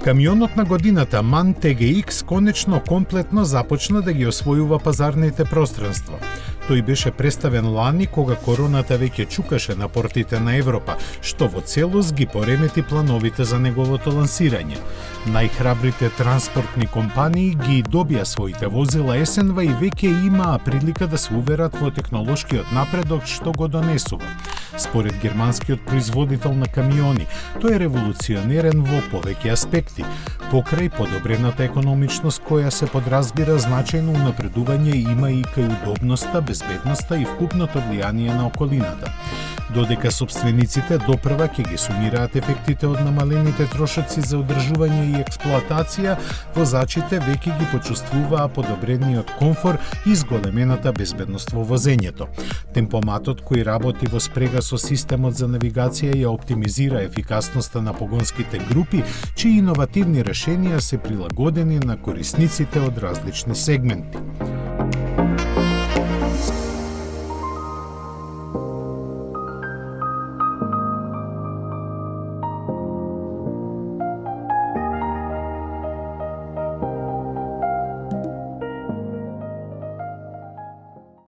Камионот на годината MAN TGX конечно комплетно започна да ги освојува пазарните пространства. Тој беше представен лани кога короната веќе чукаше на портите на Европа, што во целост ги поремети плановите за неговото лансирање. Најхрабрите транспортни компании ги добија своите возила есенва и веќе имаа прилика да се уверат во технолошкиот напредок што го донесува. Според германскиот производител на камиони, тој е револуционерен во повеќе аспекти. Покрај подобрената економичност која се подразбира, значајно унапредување има и кај удобноста, безбедноста и вкупното влијание на околината. Додека собствениците допрва ќе ги сумираат ефектите од намалените трошоци за одржување и експлоатација, возачите веќе ги почувствуваа подобрениот комфор и зголемената безбедност во возењето. Темпоматот кој работи во спрега со системот за навигација ја оптимизира ефикасноста на погонските групи, чии иновативни решенија се прилагодени на корисниците од различни сегменти.